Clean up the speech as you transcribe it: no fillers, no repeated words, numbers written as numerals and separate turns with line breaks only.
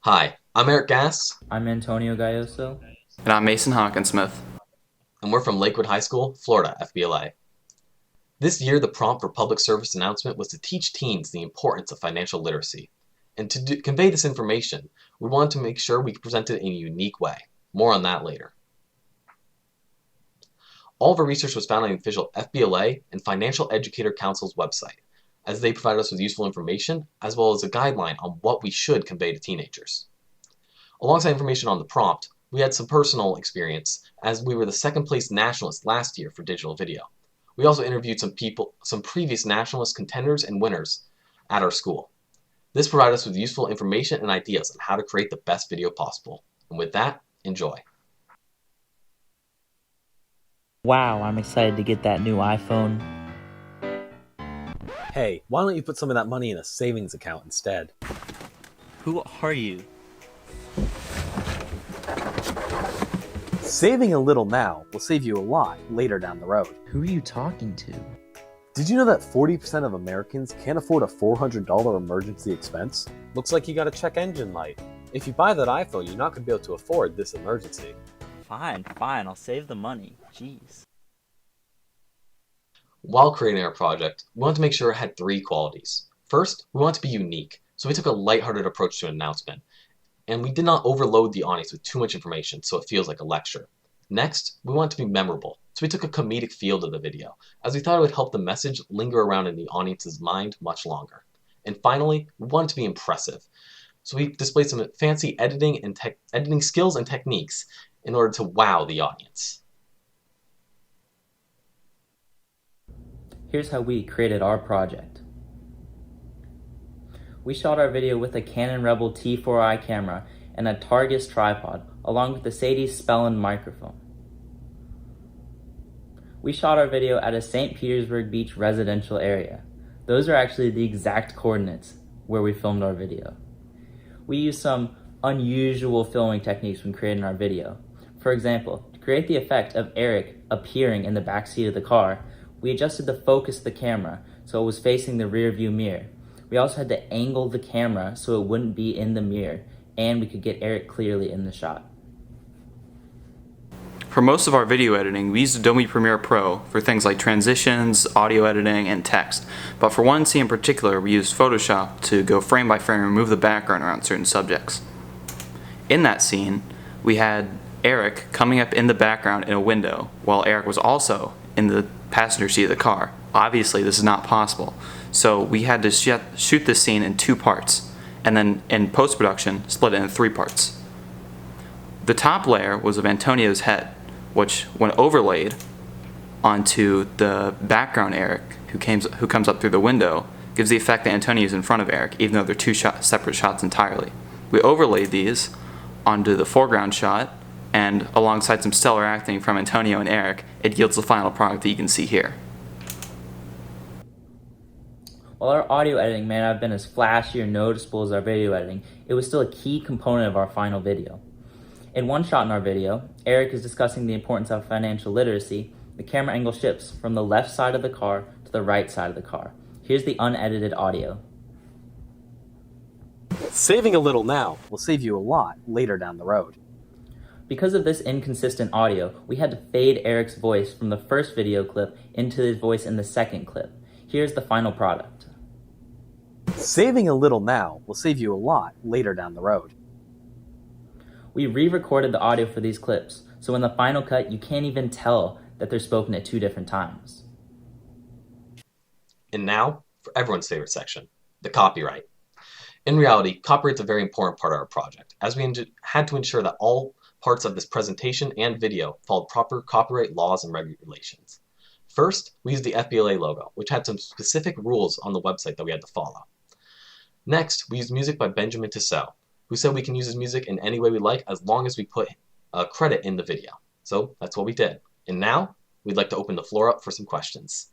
Hi, I'm Eric Gass,
I'm Antonio Gayoso.
And I'm Mason Hockensmith.
and we're from Lakewood High School, Florida, FBLA. This year, the prompt for public service announcement was to teach teens the importance of financial literacy. And to convey this information, we wanted to make sure we presented it in a unique way. More on that later. All of our research was found on the official FBLA and Financial Educator Council's website, as they provided us with useful information, as well as a guideline on what we should convey to teenagers. Alongside information on the prompt, we had some personal experience, as we were the second place nationalist last year for digital video. We also interviewed some previous nationalist contenders and winners at our school. This provided us with useful information and ideas on how to create the best video possible. And with that, enjoy.
Wow, I'm excited to get that new iPhone.
Hey, why don't you put some of that money in a savings account instead?
Who are you?
Saving a little now will save you a lot later down the road.
Who are you talking to?
Did you know that 40% of Americans can't afford a $400 emergency expense? Looks like you got a check engine light. If you buy that iPhone, you're not going to be able to afford this emergency.
Fine, I'll save the money. Jeez.
While creating our project, we wanted to make sure it had three qualities. First, we wanted to be unique, so we took a lighthearted approach to an announcement. And we did not overload the audience with too much information so it feels like a lecture. Next, we want it to be memorable, so we took a comedic feel to the video, as we thought it would help the message linger around in the audience's mind much longer. And finally, we want it to be impressive, so we displayed some fancy editing skills and techniques in order to wow the audience.
Here's how we created our project. We shot our video with a Canon Rebel T4i camera and a Targus tripod, along with the Sadie's Spellin microphone. We shot our video at a St. Petersburg Beach residential area. Those are actually the exact coordinates where we filmed our video. We used some unusual filming techniques when creating our video. For example, to create the effect of Eric appearing in the back seat of the car, we adjusted the focus of the camera so it was facing the rear view mirror. We also had to angle the camera so it wouldn't be in the mirror, and we could get Eric clearly in the shot.
For most of our video editing, we used Adobe Premiere Pro for things like transitions, audio editing, and text. But for one scene in particular, we used Photoshop to go frame by frame and remove the background around certain subjects. In that scene, we had Eric coming up in the background in a window, while Eric was also in the passenger seat of the car. Obviously, this is not possible. So we had to shoot this scene in 2 parts, and then in post-production, split it into 3 parts. The top layer was of Antonio's head, which, when overlaid onto the background Eric, who comes up through the window, gives the effect that Antonio is in front of Eric, even though they're 2 separate shots entirely. We overlaid these onto the foreground shot, and alongside some stellar acting from Antonio and Eric, it yields the final product that you can see here.
While our audio editing may not have been as flashy or noticeable as our video editing, it was still a key component of our final video. In one shot in our video, Eric is discussing the importance of financial literacy. The camera angle shifts from the left side of the car to the right side of the car. Here's the unedited audio.
Saving a little now will save you a lot later down the road.
Because of this inconsistent audio, we had to fade Eric's voice from the first video clip into his voice in the second clip. Here's the final product.
Saving a little now will save you a lot later down the road.
We re-recorded the audio for these clips, so in the final cut, you can't even tell that they're spoken at 2 different times.
And now, for everyone's favorite section, the copyright. In reality, copyright's a very important part of our project, as we had to ensure that all parts of this presentation and video followed proper copyright laws and regulations. First, we used the FBLA logo, which had some specific rules on the website that we had to follow. Next, we used music by Benjamin Tissot, who said we can use his music in any way we like as long as we put a credit in the video. So that's what we did. And now, we'd like to open the floor up for some questions.